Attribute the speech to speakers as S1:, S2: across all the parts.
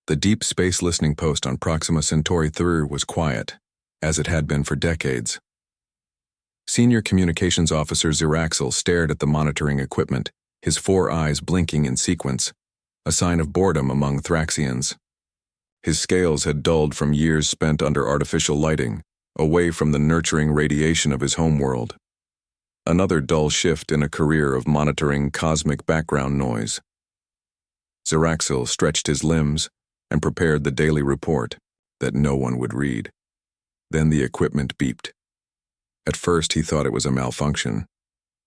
S1: The deep space listening post on Proxima Centauri 3 was quiet, as it had been for decades. Senior Communications Officer Ziraxel stared at the monitoring equipment, his 4 eyes blinking in sequence, a sign of boredom among Thraxians. His scales had dulled from years spent under artificial lighting, away from the nurturing radiation of his homeworld. Another dull shift in a career of monitoring cosmic background noise. Ziraxel stretched his limbs and prepared the daily report that no one would read. Then the equipment beeped. At first he thought it was a malfunction.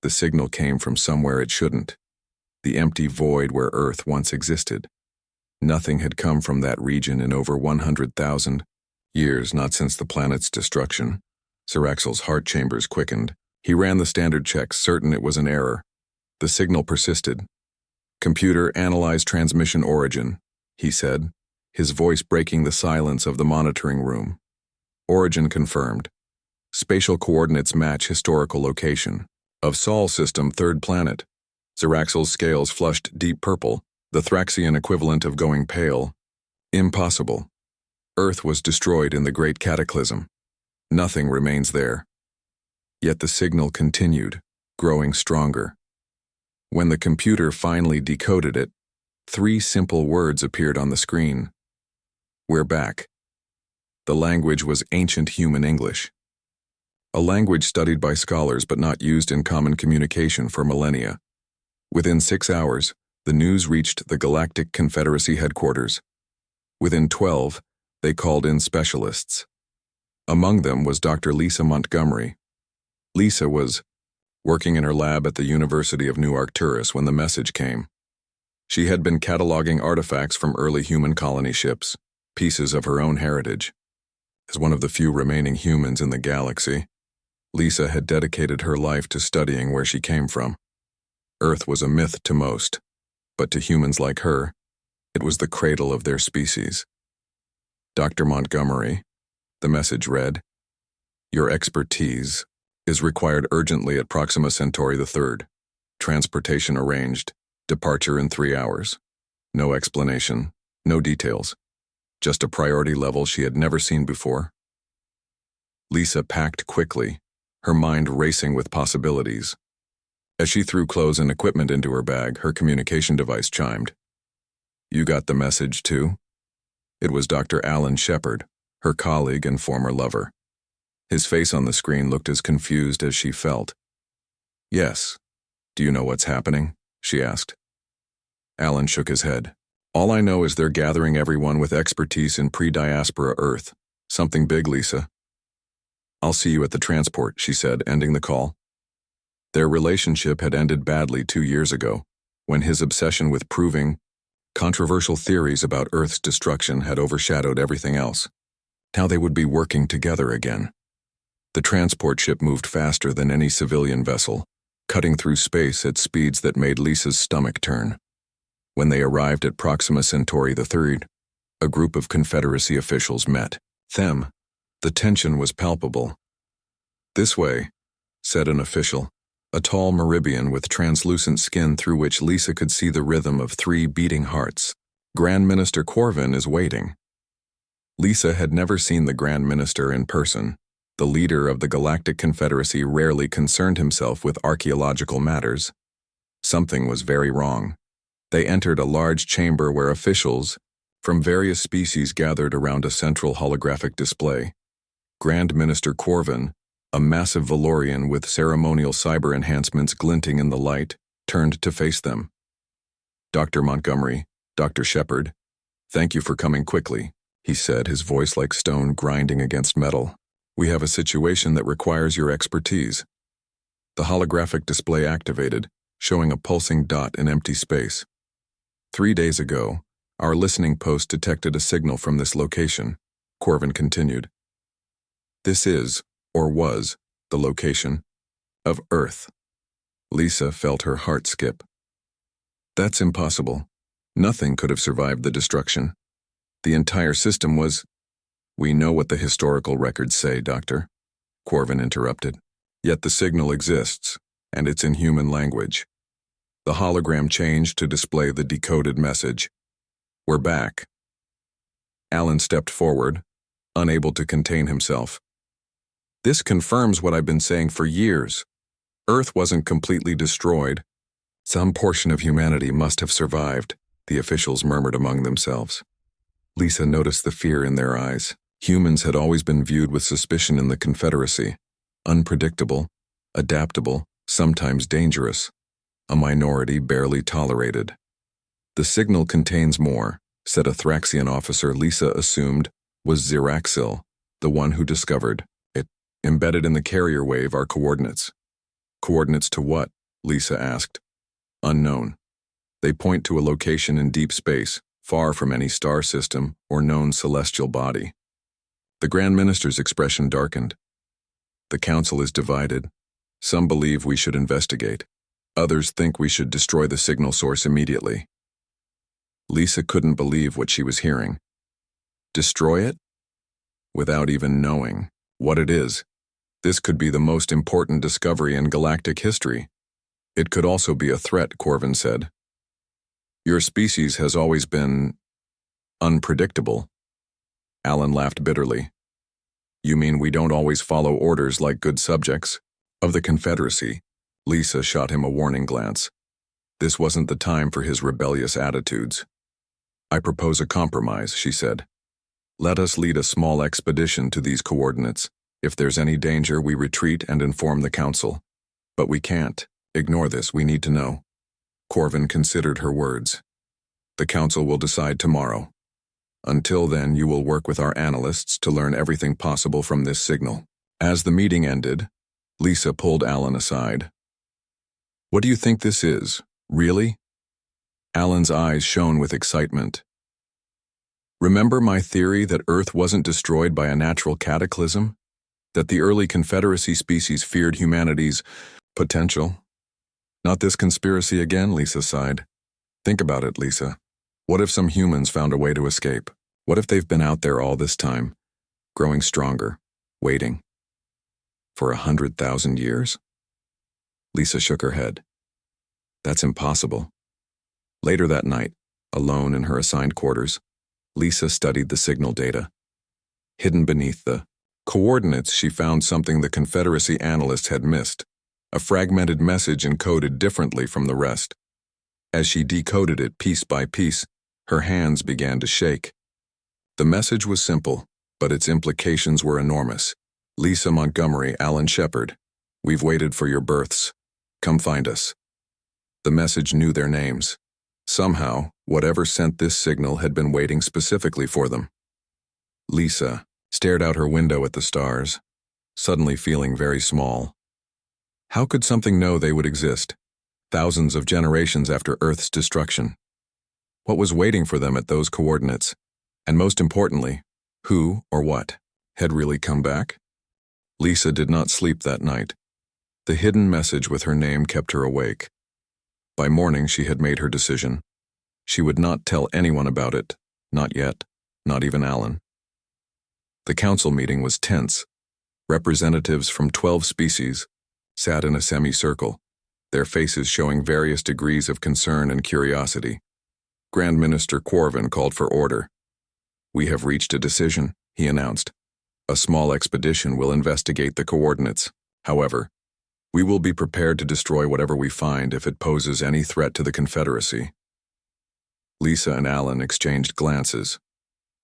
S1: The signal came from somewhere it shouldn't, the empty void where Earth once existed. Nothing had come from that region in over 100,000 years, not since the planet's destruction. Ziraxel's heart chambers quickened. He ran the standard checks, certain it was an error. The signal persisted. "Computer, analyze transmission origin," he said, his voice breaking the silence of the monitoring room. Origin confirmed. Spatial coordinates match historical location. Of Sol system, 3rd planet. Ziraxel's scales flushed deep purple, the Thraxian equivalent of going pale. Impossible. Earth was destroyed in the Great Cataclysm. Nothing remains there. Yet the signal continued, growing stronger. When the computer finally decoded it, 3 simple words appeared on the screen. "We're back." The language was ancient human English, a language studied by scholars but not used in common communication for millennia. Within 6 hours, the news reached the Galactic Confederacy headquarters. Within 12, they called in specialists. Among them was Dr. Lisa Montgomery. Lisa was working in her lab at the University of New Arcturus when the message came. She had been cataloging artifacts from early human colony ships, pieces of her own heritage. As one of the few remaining humans in the galaxy, Lisa had dedicated her life to studying where she came from. Earth was a myth to most, but to humans like her, it was the cradle of their species. "Dr. Montgomery," the message read, "your expertise is required urgently at Proxima Centauri III. Transportation arranged. Departure in 3 hours. No explanation, no details. Just a priority level she had never seen before." Lisa packed quickly, her mind racing with possibilities. As she threw clothes and equipment into her bag, her communication device chimed. "You got the message too?" It was Dr. Alan Shepard, her colleague and former lover. His face on the screen looked as confused as she felt. "Yes. Do you know what's happening?" she asked. Alan shook his head. "All I know is they're gathering everyone with expertise in pre-diaspora Earth. Something big, Lisa." "I'll see you at the transport," she said, ending the call. Their relationship had ended badly 2 years ago, when his obsession with proving controversial theories about Earth's destruction had overshadowed everything else. Now they would be working together again. The transport ship moved faster than any civilian vessel, cutting through space at speeds that made Lisa's stomach turn. When they arrived at Proxima Centauri III, a group of Confederacy officials met them. The tension was palpable. "This way," said an official, a tall Meribian with translucent skin through which Lisa could see the rhythm of 3 beating hearts. "Grand Minister Corvin is waiting." Lisa had never seen the Grand Minister in person. The leader of the Galactic Confederacy rarely concerned himself with archaeological matters. Something was very wrong. They entered a large chamber where officials from various species gathered around a central holographic display. Grand Minister Corvin, a massive Valorian with ceremonial cyber enhancements glinting in the light, turned to face them. "Dr. Montgomery, Dr. Shepard, thank you for coming quickly," he said, his voice like stone grinding against metal. "We have a situation that requires your expertise." The holographic display activated, showing a pulsing dot in empty space. 3 days ago, our listening post detected a signal from this location," Corvin continued. "This is, or was, the location of Earth." Lisa felt her heart skip. "That's impossible. Nothing could have survived the destruction. The entire system was—" "We know what the historical records say, Doctor," Corvin interrupted. "Yet the signal exists, and it's in human language." The hologram changed to display the decoded message. "We're back." Alan stepped forward, unable to contain himself. This confirms what I've been saying for years. Earth wasn't completely destroyed. Some portion of humanity must have survived, the officials murmured among themselves. Lisa noticed the fear in their eyes. Humans had always been viewed with suspicion in the Confederacy. Unpredictable, adaptable, sometimes dangerous. A minority barely tolerated. The signal contains more, said a Thraxian officer Lisa assumed was Ziraxil, the one who discovered it. Embedded in the carrier wave are coordinates. Coordinates to what? Lisa asked. Unknown. They point to a location in deep space, far from any star system or known celestial body. The Grand Minister's expression darkened. The council is divided. Some believe we should investigate. Others think we should destroy the signal source immediately. Lisa couldn't believe what she was hearing. Destroy it? Without even knowing what it is. This could be the most important discovery in galactic history. It could also be a threat, Corvin said. Your species has always been unpredictable. Alan laughed bitterly. You mean we don't always follow orders like good subjects of the Confederacy? Lisa shot him a warning glance. This wasn't the time for his rebellious attitudes. I propose a compromise, she said. Let us lead a small expedition to these coordinates. If there's any danger, we retreat and inform the council. But we can't. Ignore this, we need to know. Corvin considered her words. The council will decide tomorrow. Until then, you will work with our analysts to learn everything possible from this signal. As the meeting ended, Lisa pulled Alan aside. What do you think this is? Really? Alan's eyes shone with excitement. Remember my theory that Earth wasn't destroyed by a natural cataclysm? That the early Confederacy species feared humanity's potential? Not this conspiracy again, Lisa sighed. Think about it, Lisa. What if some humans found a way to escape? What if they've been out there all this time, growing stronger, waiting? For 100,000 years? Lisa shook her head. That's impossible. Later that night, alone in her assigned quarters, Lisa studied the signal data. Hidden beneath the coordinates, she found something the Confederacy analysts had missed, a fragmented message encoded differently from the rest. As she decoded it piece by piece, her hands began to shake. The message was simple, but its implications were enormous. Lisa Montgomery, Alan Shepard, we've waited for your births. Come find us. The message knew their names. Somehow, whatever sent this signal had been waiting specifically for them. Lisa stared out her window at the stars, suddenly feeling very small. How could something know they would exist, thousands of generations after Earth's destruction? What was waiting for them at those coordinates? And most importantly, who or what had really come back? Lisa did not sleep that night. The hidden message with her name kept her awake. By morning, she had made her decision. She would not tell anyone about it, not yet, not even Alan. The council meeting was tense. Representatives from 12 species sat in a semicircle, their faces showing various degrees of concern and curiosity. Grand Minister Corvin called for order. We have reached a decision, he announced. A small expedition will investigate the coordinates. However, we will be prepared to destroy whatever we find if it poses any threat to the Confederacy. Lisa and Alan exchanged glances.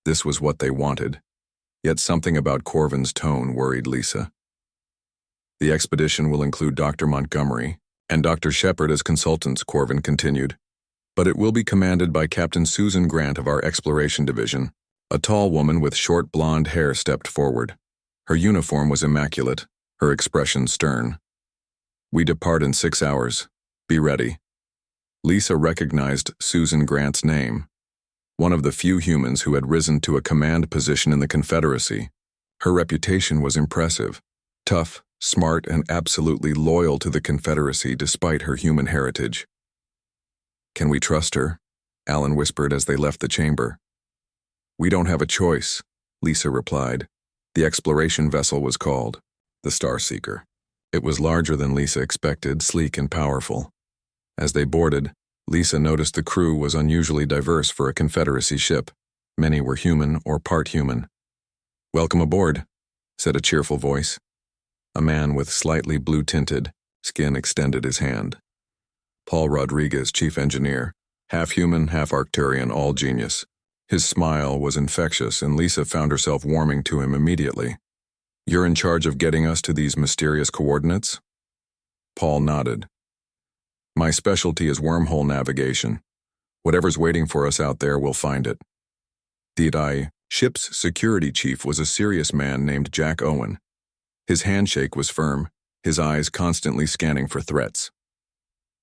S1: This was what they wanted. Yet something about Corvin's tone worried Lisa. The expedition will include Dr. Montgomery and Dr. Shepard as consultants, Corvin continued. But it will be commanded by Captain Susan Grant of our Exploration Division. A tall woman with short blonde hair stepped forward. Her uniform was immaculate, her expression stern. We depart in 6 hours. Be ready. Lisa recognized Susan Grant's name, one of the few humans who had risen to a command position in the Confederacy. Her reputation was impressive, tough, smart, and absolutely loyal to the Confederacy despite her human heritage. Can we trust her? Alan whispered as they left the chamber. We don't have a choice, Lisa replied. The exploration vessel was called the Starseeker. It was larger than Lisa expected, sleek and powerful. As they boarded, Lisa noticed the crew was unusually diverse for a Confederacy ship. Many were human or part human. "Welcome aboard," said a cheerful voice. A man with slightly blue-tinted skin extended his hand. Paul Rodriguez, chief engineer, half human, half Arcturian, all genius. His smile was infectious, and Lisa found herself warming to him immediately. "You're in charge of getting us to these mysterious coordinates?" Paul nodded. "My specialty is wormhole navigation. Whatever's waiting for us out there, we'll find it." The ship's security chief was a serious man named Jack Owen. His handshake was firm, his eyes constantly scanning for threats.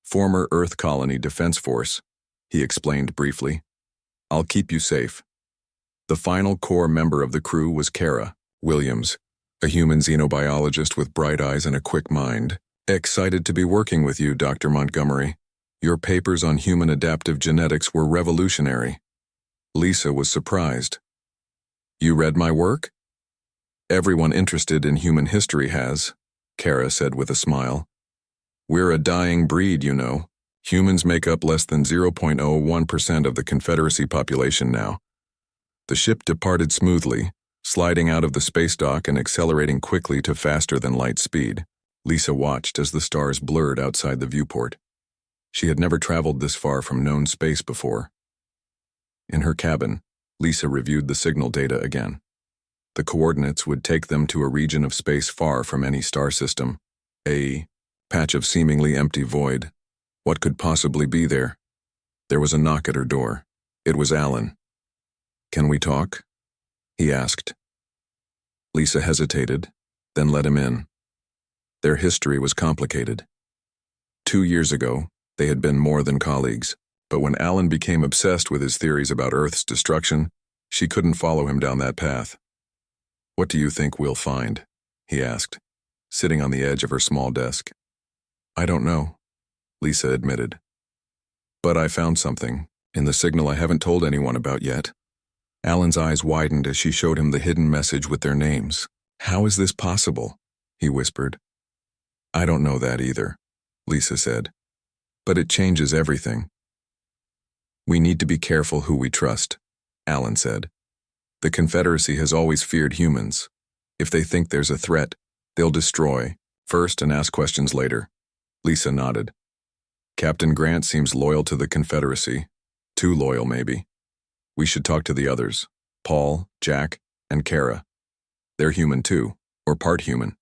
S1: "Former Earth Colony Defense Force," he explained briefly. "I'll keep you safe." The final core member of the crew was Kara Williams, a human xenobiologist with bright eyes and a quick mind. "Excited to be working with you, Dr. Montgomery. Your papers on human adaptive genetics were revolutionary." Lisa was surprised. "You read my work?" "Everyone interested in human history has," Kara said with a smile. "We're a dying breed, you know. Humans make up less than 0.01% of the Confederacy population now." The ship departed smoothly, sliding out of the space dock and accelerating quickly to faster-than-light speed. Lisa watched as the stars blurred outside the viewport. She had never traveled this far from known space before. In her cabin, Lisa reviewed the signal data again. The coordinates would take them to a region of space far from any star system. A patch of seemingly empty void. What could possibly be there? There was a knock at her door. It was Alan. "Can we talk?" he asked. Lisa hesitated, then let him in. Their history was complicated. 2 years ago, they had been more than colleagues, but when Alan became obsessed with his theories about Earth's destruction, she couldn't follow him down that path. "What do you think we'll find?" he asked, sitting on the edge of her small desk. "I don't know," Lisa admitted. "But I found something, in the signal I haven't told anyone about yet." Alan's eyes widened as she showed him the hidden message with their names. "How is this possible?" he whispered. "I don't know that either," Lisa said. "But it changes everything." "We need to be careful who we trust," Alan said. "The Confederacy has always feared humans. If they think there's a threat, they'll destroy first and ask questions later." Lisa nodded. "Captain Grant seems loyal to the Confederacy. Too loyal, maybe. We should talk to the others, Paul, Jack, and Kara. They're human too, or part human.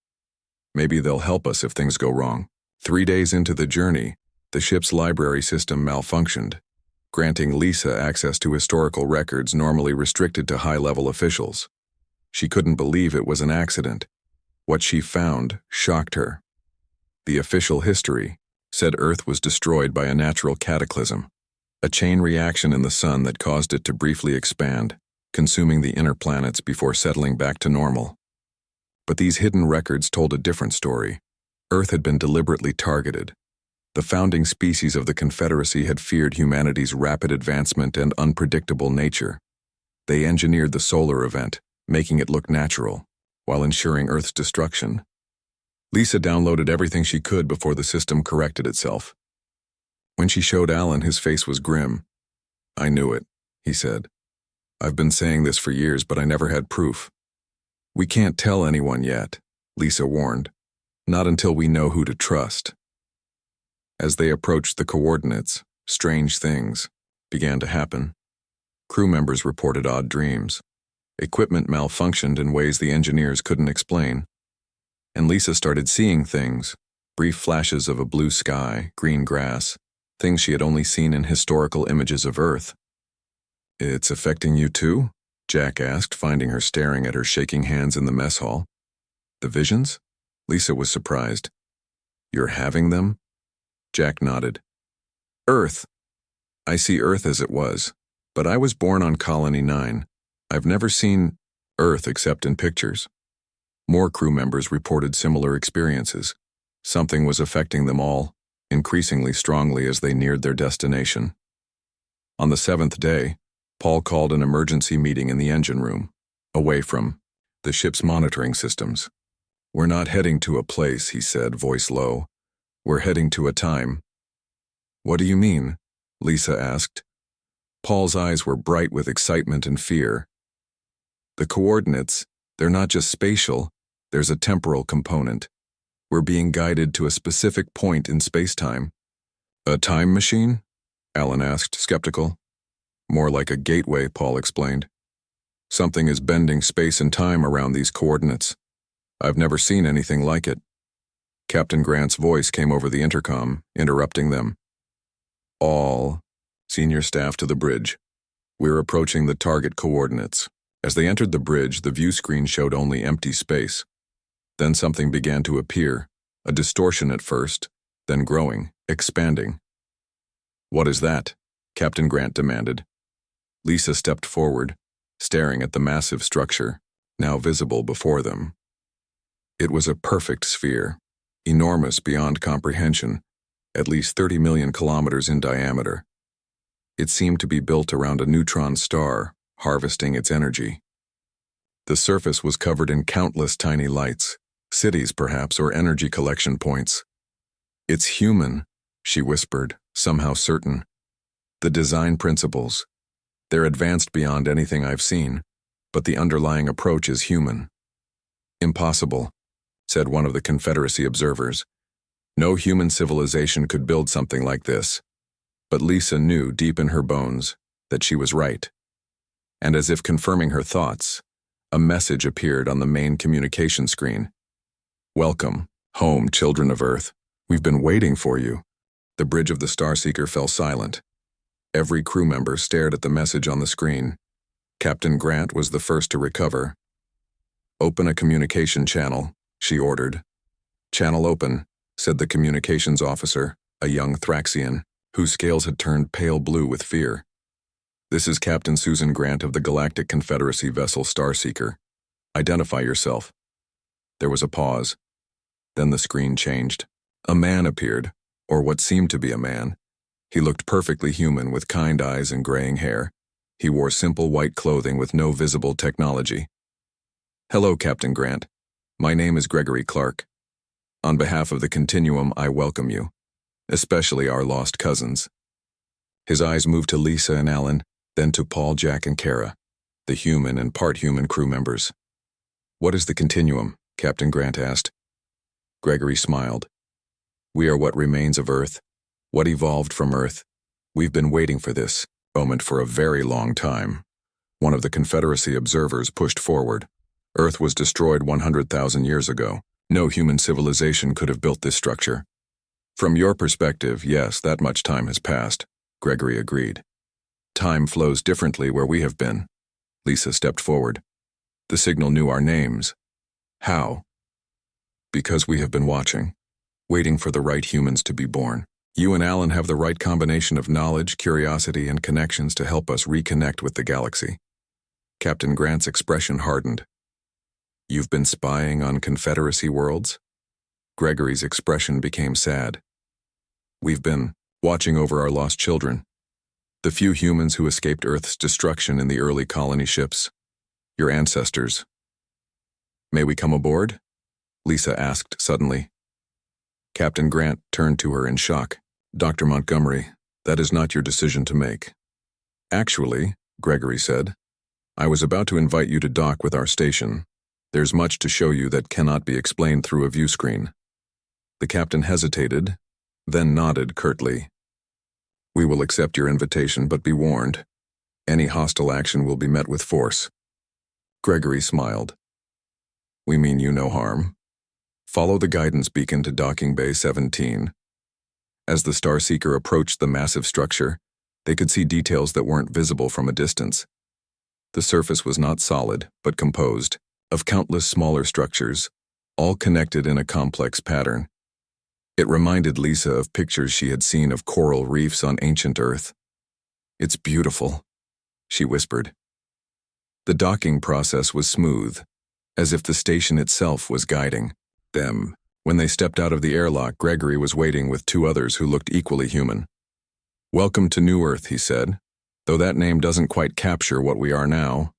S1: Maybe they'll help us if things go wrong." 3 days into the journey, the ship's library system malfunctioned, granting Lisa access to historical records normally restricted to high-level officials. She couldn't believe it was an accident. What she found shocked her. The official history said Earth was destroyed by a natural cataclysm, a chain reaction in the sun that caused it to briefly expand, consuming the inner planets before settling back to normal. But these hidden records told a different story. Earth had been deliberately targeted. The founding species of the Confederacy had feared humanity's rapid advancement and unpredictable nature. They engineered the solar event, making it look natural, while ensuring Earth's destruction. Lisa downloaded everything she could before the system corrected itself. When she showed Alan, his face was grim. "I knew it," he said. "I've been saying this for years, but I never had proof." "We can't tell anyone yet," Lisa warned. "Not until we know who to trust." As they approached the coordinates, strange things began to happen. Crew members reported odd dreams. Equipment malfunctioned in ways the engineers couldn't explain. And Lisa started seeing things, brief flashes of a blue sky, green grass, things she had only seen in historical images of Earth. "It's affecting you too?" Jack asked, finding her staring at her shaking hands in the mess hall. "The visions?" Lisa was surprised. "You're having them?" Jack nodded. "Earth. I see Earth as it was, but I was born on Colony 9. I've never seen Earth except in pictures." More crew members reported similar experiences. Something was affecting them all, increasingly strongly as they neared their destination. On the 7th day, Paul called an emergency meeting in the engine room, away from the ship's monitoring systems. "We're not heading to a place," he said, voice low. "We're heading to a time." "What do you mean?" Lisa asked. Paul's eyes were bright with excitement and fear. The coordinates, they're not just spatial, there's a temporal component. We're being guided to a specific point in space-time. A time machine? Alan asked, skeptical. More like a gateway, Paul explained. Something is bending space and time around these coordinates. I've never seen anything like it. Captain Grant's voice came over the intercom, interrupting them. All senior staff to the bridge. We're approaching the target coordinates. As they entered the bridge, the view screen showed only empty space. Then something began to appear, a distortion at first, then growing, expanding. What is that? Captain Grant demanded. Lisa stepped forward, staring at the massive structure, now visible before them. It was a perfect sphere, enormous beyond comprehension, at least 30 million kilometers in diameter. It seemed to be built around a neutron star, harvesting its energy. The surface was covered in countless tiny lights, cities perhaps, or energy collection points. It's human, she whispered, somehow certain. The design principles. They're advanced beyond anything I've seen, but the underlying approach is human. Impossible, said one of the Confederacy observers. No human civilization could build something like this. But Lisa knew deep in her bones that she was right. And as if confirming her thoughts, a message appeared on the main communication screen. Welcome, home, children of Earth. We've been waiting for you. The bridge of the Starseeker fell silent. Every crew member stared at the message on the screen. Captain Grant was the first to recover. Open a communication channel, she ordered. Channel open, said the communications officer, a young Thraxian, whose scales had turned pale blue with fear. This is Captain Susan Grant of the Galactic Confederacy vessel Starseeker. Identify yourself. There was a pause. Then the screen changed. A man appeared, or what seemed to be a man. He looked perfectly human with kind eyes and graying hair. He wore simple white clothing with no visible technology. Hello, Captain Grant. My name is Gregory Clark. On behalf of the Continuum, I welcome you, especially our lost cousins. His eyes moved to Lisa and Alan, then to Paul, Jack, and Kara, the human and part-human crew members. What is the Continuum? Captain Grant asked. Gregory smiled. We are what remains of Earth, what evolved from Earth. We've been waiting for this moment for a very long time. One of the Confederacy observers pushed forward. Earth was destroyed 100,000 years ago. No human civilization could have built this structure. From your perspective, yes, that much time has passed, Gregory agreed. Time flows differently where we have been. Lisa stepped forward. The signal knew our names. How? Because we have been watching, waiting for the right humans to be born. You and Alan have the right combination of knowledge, curiosity, and connections to help us reconnect with the galaxy. Captain Grant's expression hardened. You've been spying on Confederacy worlds? Gregory's expression became sad. We've been watching over our lost children. The few humans who escaped Earth's destruction in the early colony ships. Your ancestors. May we come aboard? Lisa asked suddenly. Captain Grant turned to her in shock. Dr. Montgomery, that is not your decision to make. Actually, Gregory said, I was about to invite you to dock with our station. There's much to show you that cannot be explained through a view screen. The captain hesitated, then nodded curtly. We will accept your invitation, but be warned. Any hostile action will be met with force. Gregory smiled. We mean you no harm. Follow the guidance beacon to docking bay 17. As the Starseeker approached the massive structure, they could see details that weren't visible from a distance. The surface was not solid, but composed of countless smaller structures, all connected in a complex pattern. It reminded Lisa of pictures she had seen of coral reefs on ancient Earth. It's beautiful, she whispered. The docking process was smooth, as if the station itself was guiding them. When they stepped out of the airlock, Gregory was waiting with two others who looked equally human. Welcome to New Earth, he said, though that name doesn't quite capture what we are now.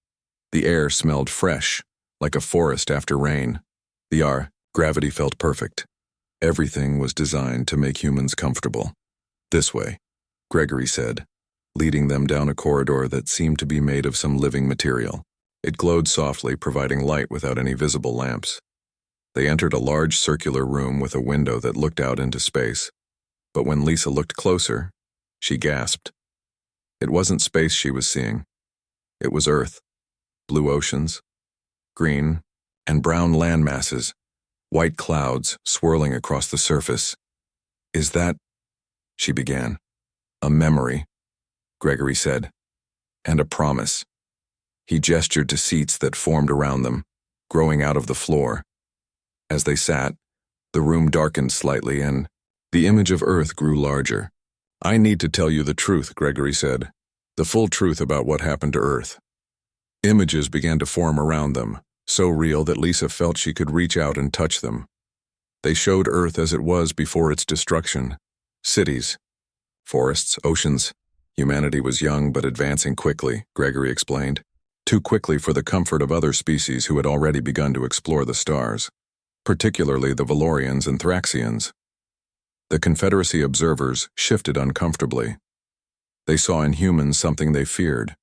S1: The air smelled fresh, like a forest after rain. The gravity felt perfect. Everything was designed to make humans comfortable. This way, Gregory said. leading them down a corridor that seemed to be made of some living material. It glowed softly, providing light without any visible lamps. They entered a large circular room with a window that looked out into space. But when Lisa looked closer, she gasped. It wasn't space she was seeing. It was Earth. Blue oceans, green and brown land masses, white clouds swirling across the surface. "Is that," she began. "A memory," Gregory said, "and a promise." He gestured to seats that formed around them, growing out of the floor. As they sat, the room darkened slightly and the image of Earth grew larger. "I need to tell you the truth," Gregory said. "The full truth about what happened to Earth." Images began to form around them, so real that Lisa felt she could reach out and touch them. They showed Earth as it was before its destruction. Cities, forests, oceans. Humanity was young but advancing quickly, Gregory explained. Too quickly for the comfort of other species who had already begun to explore the stars, particularly the Valorians and Thraxians. The Confederacy observers shifted uncomfortably. They saw in humans something they feared: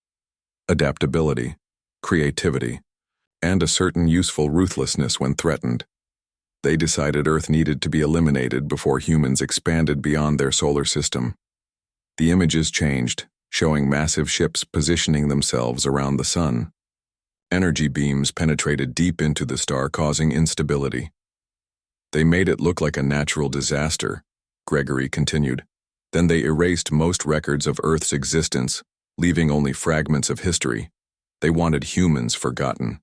S1: adaptability, creativity, and a certain useful ruthlessness when threatened. They decided Earth needed to be eliminated before humans expanded beyond their solar system. The images changed, showing massive ships positioning themselves around the sun. Energy beams penetrated deep into the star, causing instability. "They made it look like a natural disaster," Gregory continued. "Then they erased most records of Earth's existence, leaving only fragments of history. They wanted humans forgotten."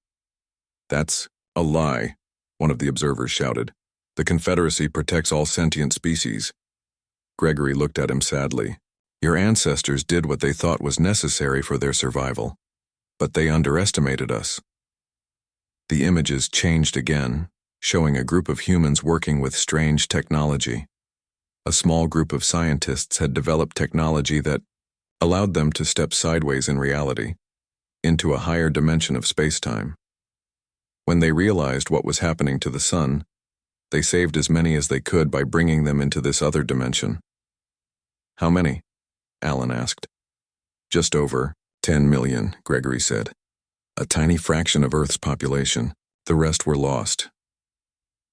S1: "That's a lie," one of the observers shouted. "The Confederacy protects all sentient species." Gregory looked at him sadly. "Your ancestors did what they thought was necessary for their survival, but they underestimated us." The images changed again, showing a group of humans working with strange technology. A small group of scientists had developed technology that allowed them to step sideways in reality, into a higher dimension of spacetime. When they realized what was happening to the sun, they saved as many as they could by bringing them into this other dimension. "How many?" Alan asked. "Just over 10 million, Gregory said. "A tiny fraction of Earth's population. The rest were lost."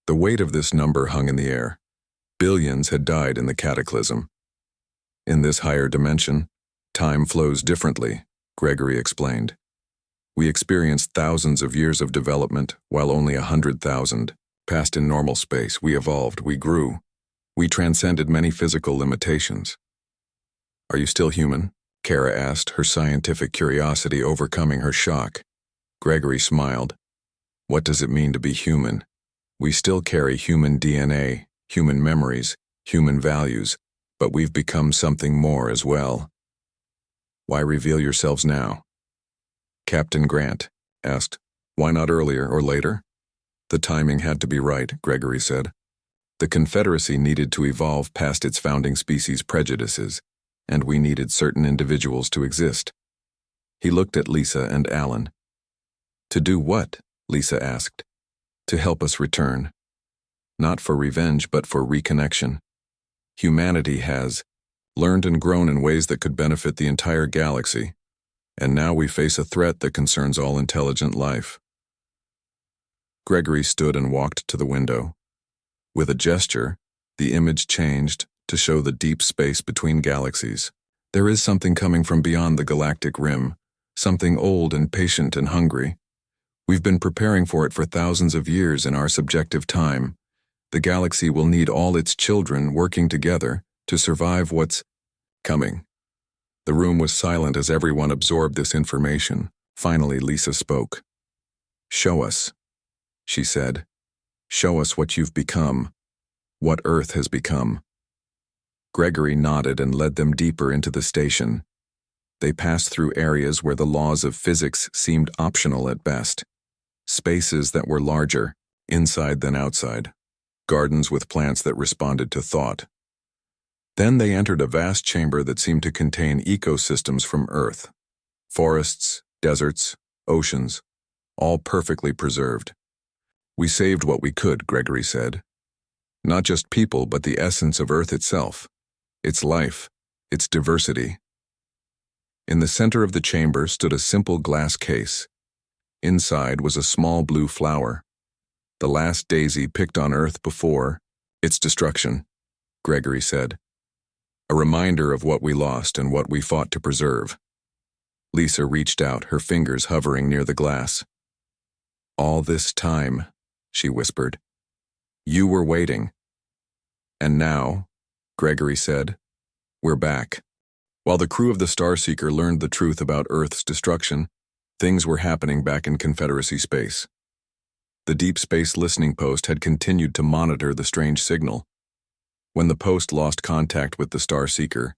S1: The weight of this number hung in the air. Billions had died in the cataclysm. "In this higher dimension, time flows differently," Gregory explained. "We experienced thousands of years of development, while only 100,000 passed in normal space. We evolved, we grew. We transcended many physical limitations." "Are you still human?" Kara asked, her scientific curiosity overcoming her shock. Gregory smiled. "What does it mean to be human? We still carry human DNA, human memories, human values, but we've become something more as well." "Why reveal yourselves now?" Captain Grant asked. "Why not earlier or later?" "The timing had to be right," Gregory said. "The Confederacy needed to evolve past its founding species' prejudices, and we needed certain individuals to exist." He looked at Lisa and Alan. "To do what?" Lisa asked. "To help us return. Not for revenge, but for reconnection. Humanity has learned and grown in ways that could benefit the entire galaxy, and now we face a threat that concerns all intelligent life." Gregory stood and walked to the window. With a gesture, the image changed to show the deep space between galaxies. "There is something coming from beyond the galactic rim, something old and patient and hungry. We've been preparing for it for thousands of years in our subjective time. The galaxy will need all its children working together to survive what's coming." The room was silent as everyone absorbed this information. Finally, Lisa spoke. "Show us," she said. "Show us what you've become, what Earth has become." Gregory nodded and led them deeper into the station. They passed through areas where the laws of physics seemed optional at best. Spaces that were larger, inside than outside. Gardens with plants that responded to thought. Then they entered a vast chamber that seemed to contain ecosystems from Earth. Forests, deserts, oceans, all perfectly preserved. "We saved what we could," Gregory said. "Not just people, but the essence of Earth itself. Its life, its diversity." In the center of the chamber stood a simple glass case. Inside was a small blue flower, the last daisy picked on Earth before its destruction, Gregory said. A reminder of what we lost and what we fought to preserve. Lisa reached out, her fingers hovering near the glass. All this time, she whispered. You were waiting. And now, Gregory said, we're back. While the crew of the Starseeker learned the truth about Earth's destruction, things were happening back in Confederacy space. The Deep Space Listening Post had continued to monitor the strange signal. When the post lost contact with the Starseeker,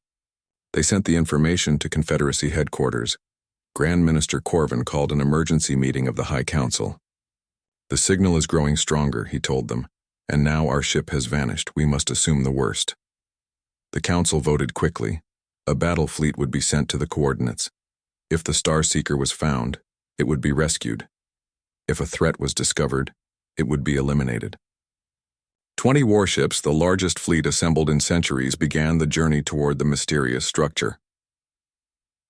S1: they sent the information to Confederacy headquarters. Grand Minister Corvin called an emergency meeting of the High Council. The signal is growing stronger, he told them, and now our ship has vanished. We must assume the worst. The Council voted quickly. A battle fleet would be sent to the coordinates. If the Starseeker was found, it would be rescued. If a threat was discovered, it would be eliminated. 20 warships, the largest fleet assembled in centuries, began the journey toward the mysterious structure.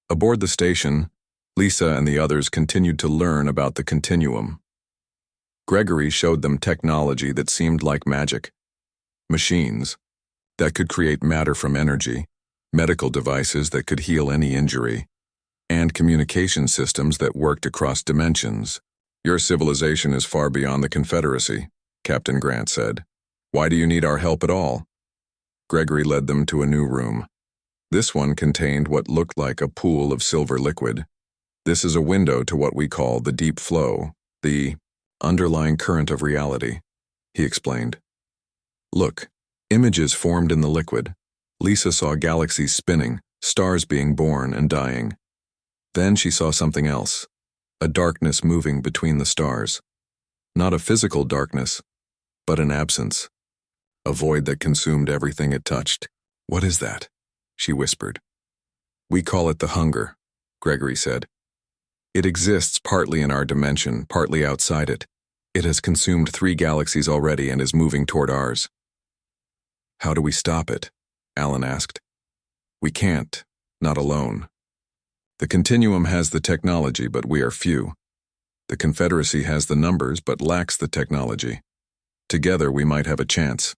S1: Aboard the station, Lisa and the others continued to learn about the continuum. Gregory showed them technology that seemed like magic. Machines that could create matter from energy, medical devices that could heal any injury, and communication systems that worked across dimensions. Your civilization is far beyond the Confederacy, Captain Grant said. Why do you need our help at all? Gregory led them to a new room. This one contained what looked like a pool of silver liquid. This is a window to what we call the deep flow, the underlying current of reality, he explained. Look, images formed in the liquid. Lisa saw galaxies spinning, stars being born and dying. Then she saw something else, a darkness moving between the stars. Not a physical darkness, but an absence. A void that consumed everything it touched. What is that? She whispered. We call it the hunger, Gregory said. It exists partly in our dimension, partly outside it. It has consumed 3 galaxies already and is moving toward ours. How do we stop it? Alan asked. We can't, not alone. The continuum has the technology, but we are few. The Confederacy has the numbers, but lacks the technology. Together we might have a chance.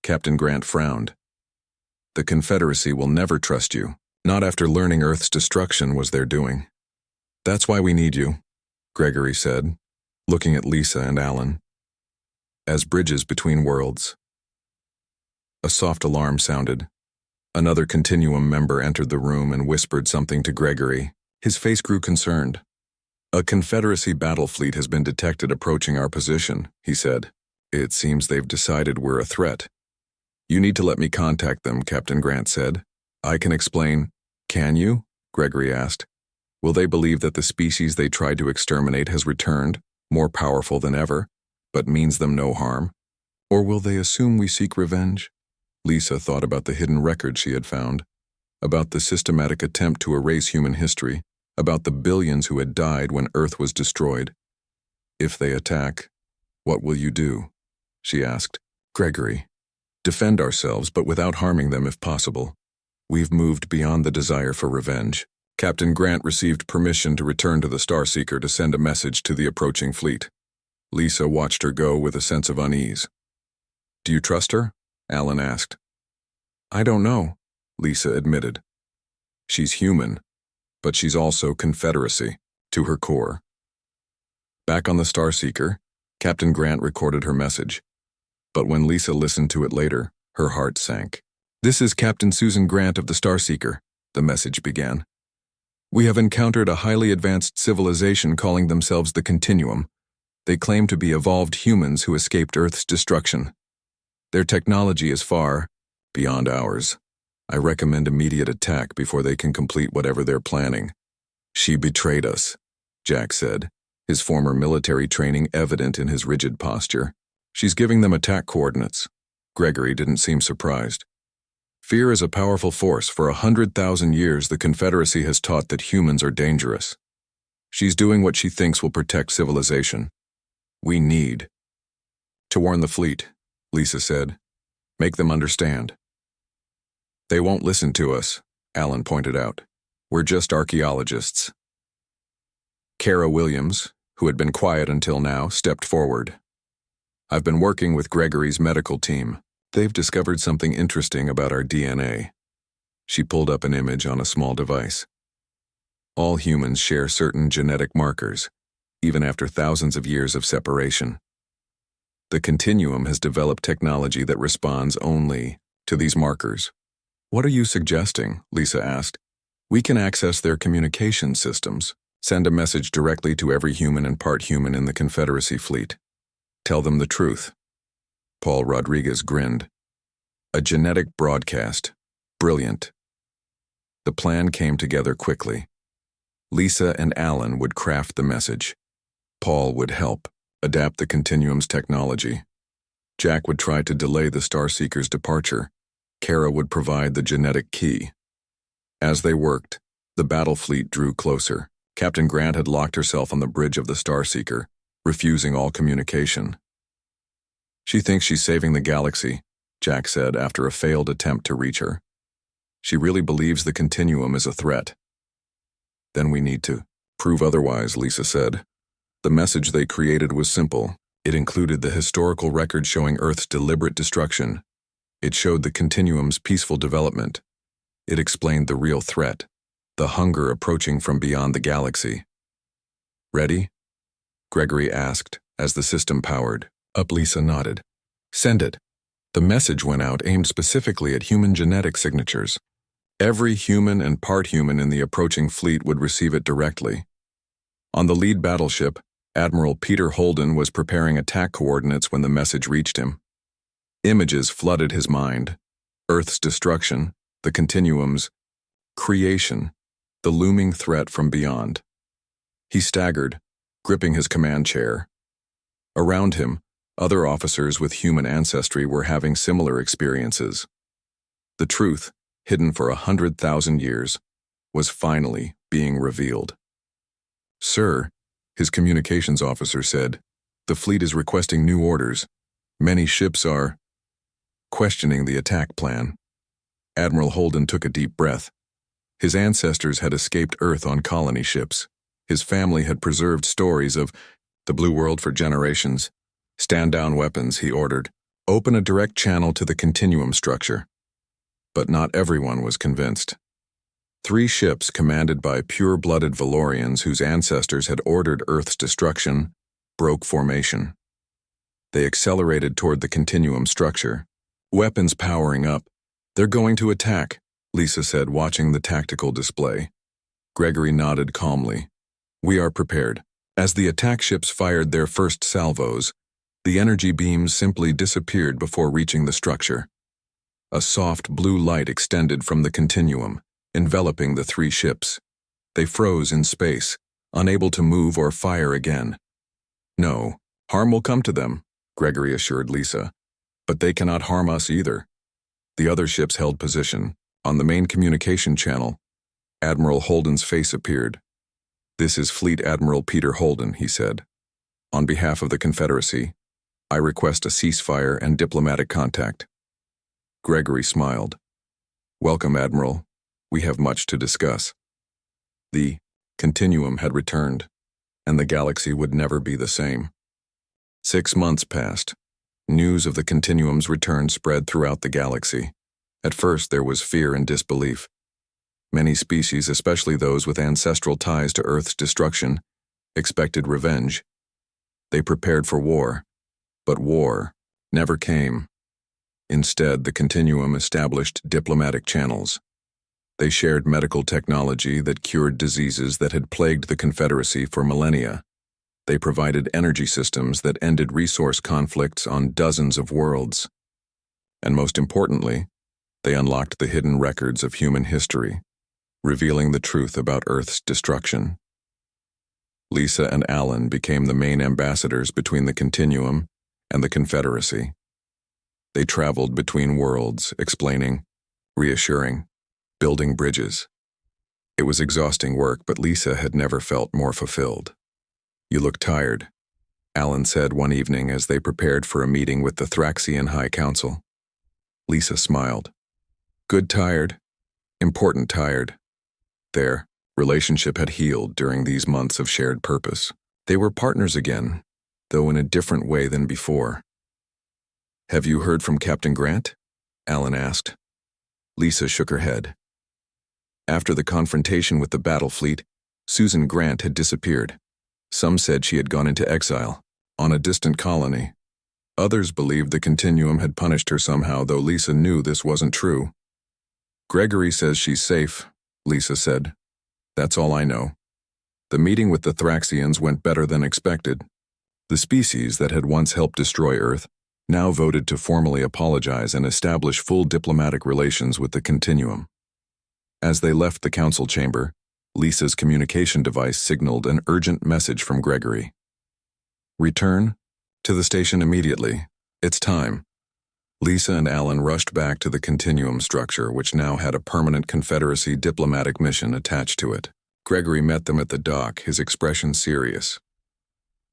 S1: Captain Grant frowned. The Confederacy will never trust you, not after learning Earth's destruction was their doing. That's why we need you, Gregory said, looking at Lisa and Alan. As bridges between worlds. A soft alarm sounded. Another Continuum member entered the room and whispered something to Gregory. His face grew concerned. A Confederacy battle fleet has been detected approaching our position, he said. It seems they've decided we're a threat. You need to let me contact them, Captain Grant said. I can explain. Can you? Gregory asked. Will they believe that the species they tried to exterminate has returned, more powerful than ever, but means them no harm? Or will they assume we seek revenge? Lisa thought about the hidden records she had found, about the systematic attempt to erase human history, about the billions who had died when Earth was destroyed. If they attack, what will you do? She asked. Gregory, defend ourselves, but without harming them if possible. We've moved beyond the desire for revenge. Captain Grant received permission to return to the Starseeker to send a message to the approaching fleet. Lisa watched her go with a sense of unease. Do you trust her? Alan asked. I don't know, Lisa admitted. She's human, but she's also Confederacy, to her core. Back on the Starseeker, Captain Grant recorded her message. But when Lisa listened to it later, her heart sank. This is Captain Susan Grant of the Starseeker, the message began. We have encountered a highly advanced civilization calling themselves the Continuum. They claim to be evolved humans who escaped Earth's destruction. Their technology is far beyond ours. I recommend immediate attack before they can complete whatever they're planning. She betrayed us, Jack said, his former military training evident in his rigid posture. She's giving them attack coordinates. Gregory didn't seem surprised. Fear is a powerful force. For 100,000 years, the Confederacy has taught that humans are dangerous. She's doing what she thinks will protect civilization. We need to warn the fleet, Lisa said. Make them understand. They won't listen to us, Alan pointed out. We're just archaeologists. Kara Williams, who had been quiet until now, stepped forward. I've been working with Gregory's medical team. They've discovered something interesting about our DNA. She pulled up an image on a small device. All humans share certain genetic markers, even after thousands of years of separation. The Continuum has developed technology that responds only to these markers. What are you suggesting? Lisa asked. We can access their communication systems, send a message directly to every human and part human in the Confederacy fleet. Tell them the truth. Paul Rodriguez grinned. A genetic broadcast. Brilliant. The plan came together quickly. Lisa and Alan would craft the message. Paul would help adapt the Continuum's technology. Jack would try to delay the Starseeker's departure. Kara would provide the genetic key. As they worked, the battle fleet drew closer. Captain Grant had locked herself on the bridge of the Starseeker, refusing all communication. She thinks she's saving the galaxy, Jack said after a failed attempt to reach her. She really believes the Continuum is a threat. Then we need to prove otherwise, Lisa said. The message they created was simple. It included the historical record showing Earth's deliberate destruction. It showed the Continuum's peaceful development. It explained the real threat, the hunger approaching from beyond the galaxy. Ready? Gregory asked as the system powered up. Lisa nodded. Send it. The message went out aimed specifically at human genetic signatures. Every human and part human in the approaching fleet would receive it directly. On the lead battleship, Admiral Peter Holden was preparing attack coordinates when the message reached him. Images flooded his mind. Earth's destruction, the Continuum's creation, the looming threat from beyond. He staggered, gripping his command chair. Around him, other officers with human ancestry were having similar experiences. The truth, hidden for 100,000 years, was finally being revealed. Sir, his communications officer said, the fleet is requesting new orders. Many ships are questioning the attack plan. Admiral Holden took a deep breath. His ancestors had escaped Earth on colony ships. His family had preserved stories of the Blue World for generations. Stand down weapons, he ordered. Open a direct channel to the Continuum structure. But not everyone was convinced. 3 ships commanded by pure-blooded Valorians whose ancestors had ordered Earth's destruction broke formation. They accelerated toward the Continuum structure, weapons powering up. They're going to attack, Lisa said, watching the tactical display. Gregory nodded calmly. We are prepared. As the attack ships fired their first salvos, the energy beams simply disappeared before reaching the structure. A soft blue light extended from the Continuum, enveloping the 3 ships. They froze in space, unable to move or fire again. No, harm will come to them, Gregory assured Lisa. But they cannot harm us either. The other ships held position. On the main communication channel, Admiral Holden's face appeared. This is Fleet Admiral Peter Holden, he said. On behalf of the Confederacy, I request a ceasefire and diplomatic contact. Gregory smiled. Welcome, Admiral. We have much to discuss. The Continuum had returned, and the galaxy would never be the same. 6 months passed. News of the Continuum's return spread throughout the galaxy. At first, there was fear and disbelief. Many species, especially those with ancestral ties to Earth's destruction, expected revenge. They prepared for war, but war never came. Instead, the Continuum established diplomatic channels. They shared medical technology that cured diseases that had plagued the Confederacy for millennia. They provided energy systems that ended resource conflicts on dozens of worlds. And most importantly, they unlocked the hidden records of human history, revealing the truth about Earth's destruction. Lisa and Alan became the main ambassadors between the Continuum and the Confederacy. They traveled between worlds, explaining, reassuring, building bridges. It was exhausting work, but Lisa had never felt more fulfilled. You look tired, Alan said one evening as they prepared for a meeting with the Thraxian High Council. Lisa smiled. Good tired, important tired. their relationship had healed during these months of shared purpose. They were partners again, though in a different way than before. "Have you heard from Captain Grant?" Alan asked. Lisa shook her head. After the confrontation with the battle fleet, Susan Grant had disappeared. Some said she had gone into exile, on a distant colony. Others believed the Continuum had punished her somehow, though Lisa knew this wasn't true. "Gregory says she's safe," Lisa said. "That's all I know." The meeting with the Thraxians went better than expected. The species that had once helped destroy Earth now voted to formally apologize and establish full diplomatic relations with the Continuum. As they left the council chamber, Lisa's communication device signaled an urgent message from Gregory. "Return to the station immediately. It's time." Lisa and Alan rushed back to the Continuum structure, which now had a permanent Confederacy diplomatic mission attached to it. Gregory met them at the dock, his expression serious.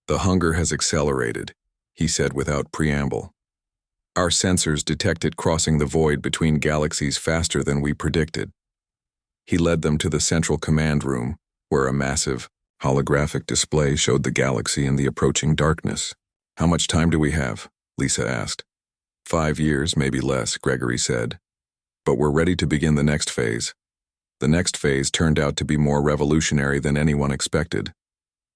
S1: "The hunger has accelerated," he said without preamble. "Our sensors detect it crossing the void between galaxies faster than we predicted." He led them to the central command room, where a massive, holographic display showed the galaxy in the approaching darkness. "How much time do we have?" Lisa asked. 5 years, maybe less," Gregory said. "But we're ready to begin the next phase." The next phase turned out to be more revolutionary than anyone expected.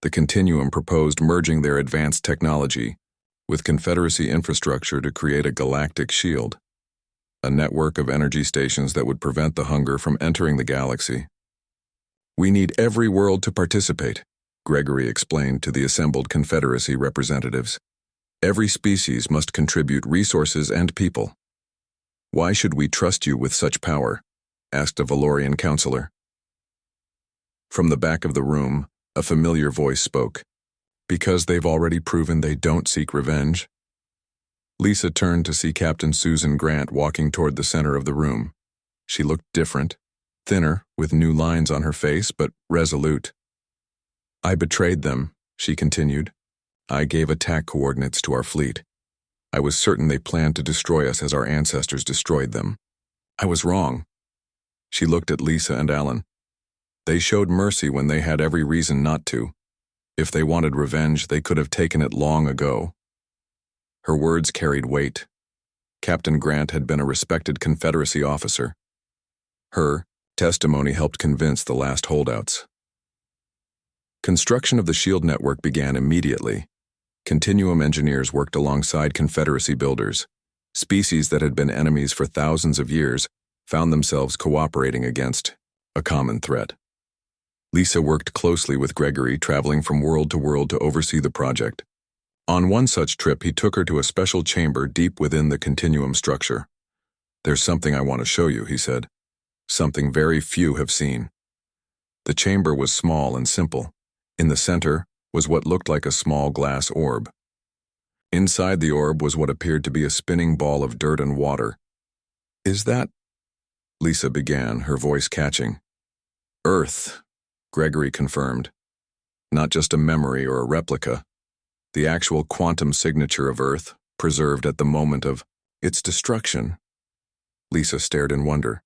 S1: The Continuum proposed merging their advanced technology with Confederacy infrastructure to create a galactic shield, a network of energy stations that would prevent the hunger from entering the galaxy. "We need every world to participate," Gregory explained to the assembled Confederacy representatives. "Every species must contribute resources and people." "Why should we trust you with such power?" asked a Valorian counselor. From the back of the room, a familiar voice spoke. "Because they've already proven they don't seek revenge." Lisa turned to see Captain Susan Grant walking toward the center of the room. She looked different, thinner, with new lines on her face, but resolute. "I betrayed them," she continued. "I gave attack coordinates to our fleet. I was certain they planned to destroy us as our ancestors destroyed them. I was wrong." She looked at Lisa and Alan. "They showed mercy when they had every reason not to. If they wanted revenge, they could have taken it long ago." Her words carried weight. Captain Grant had been a respected Confederacy officer. Her testimony helped convince the last holdouts. Construction of the shield network began immediately. Continuum engineers worked alongside Confederacy builders. Species that had been enemies for thousands of years found themselves cooperating against a common threat. Lisa worked closely with Gregory, traveling from world to world to oversee the project. On one such trip, he took her to a special chamber deep within the Continuum structure. "There's something I want to show you," he said. "Something very few have seen." The chamber was small and simple. In the center was what looked like a small glass orb. Inside the orb was what appeared to be a spinning ball of dirt and water. "Is that—" Lisa began, her voice catching. "Earth," Gregory confirmed. "Not just a memory or a replica. The actual quantum signature of Earth, preserved at the moment of its destruction." Lisa stared in wonder.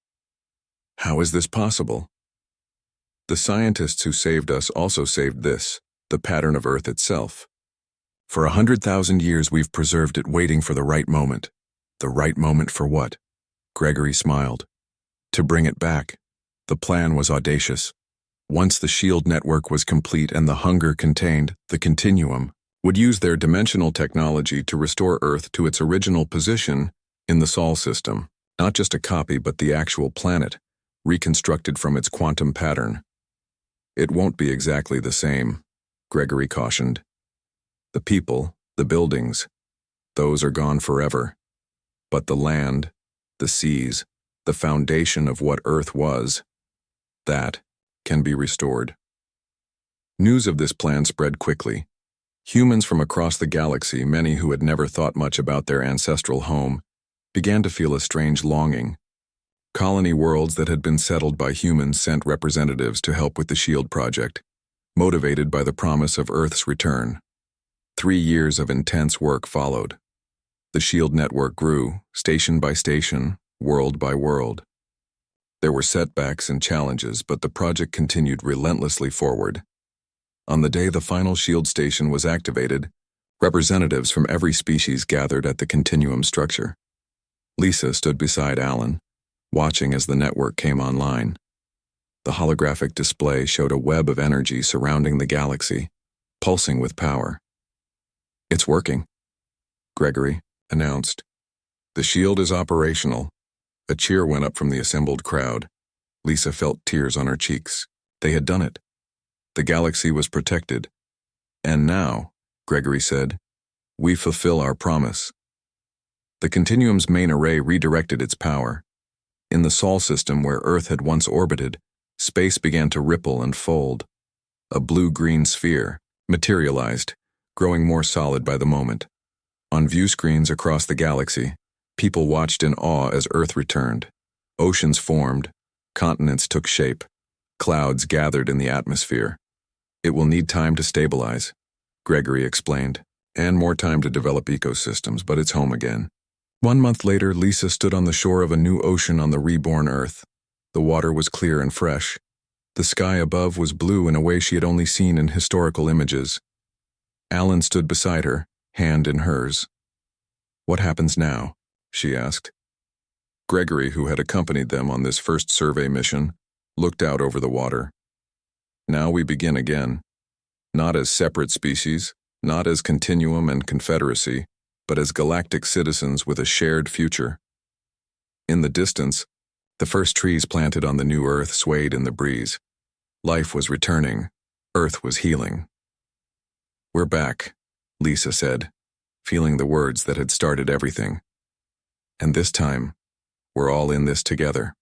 S1: "How is this possible?" "The scientists who saved us also saved this, the pattern of Earth itself. For 100,000 years we've preserved it, waiting for the right moment." "The right moment for what?" Gregory smiled. "To bring it back." The plan was audacious. Once the shield network was complete and the hunger contained, the Continuum would use their dimensional technology to restore Earth to its original position in the Sol system. Not just a copy, but the actual planet, reconstructed from its quantum pattern. "It won't be exactly the same," Gregory cautioned. "The people, the buildings, those are gone forever. But the land, the seas, the foundation of what Earth was, that can be restored." News of this plan spread quickly. Humans from across the galaxy, many who had never thought much about their ancestral home, began to feel a strange longing. Colony worlds that had been settled by humans sent representatives to help with the SHIELD project, motivated by the promise of Earth's return. 3 years of intense work followed. The SHIELD network grew, station by station, world by world. There were setbacks and challenges, but the project continued relentlessly forward. On the day the final shield station was activated, representatives from every species gathered at the continuum structure. Lisa stood beside Alan, watching as the network came online. The holographic display showed a web of energy surrounding the galaxy, pulsing with power. "It's working," Gregory announced. "The shield is operational." A cheer went up from the assembled crowd. Lisa felt tears on her cheeks. They had done it. The galaxy was protected. "And now," Gregory said, "we fulfill our promise." The Continuum's main array redirected its power. In the Sol system where Earth had once orbited, space began to ripple and fold. A blue-green sphere materialized, growing more solid by the moment. On view screens across the galaxy, people watched in awe as Earth returned. Oceans formed, continents took shape, clouds gathered in the atmosphere. "It will need time to stabilize," Gregory explained, "and more time to develop ecosystems, but it's home again." 1 month later, Lisa stood on the shore of a new ocean on the reborn Earth. The water was clear and fresh. The sky above was blue in a way she had only seen in historical images. Alan stood beside her, hand in hers. "What happens now?" she asked. Gregory, who had accompanied them on this first survey mission, looked out over the water. "Now we begin again. Not as separate species, not as Continuum and Confederacy, but as galactic citizens with a shared future." In the distance, the first trees planted on the new Earth swayed in the breeze. Life was returning. Earth was healing. "We're back," Lisa said, feeling the words that had started everything. "And this time, we're all in this together."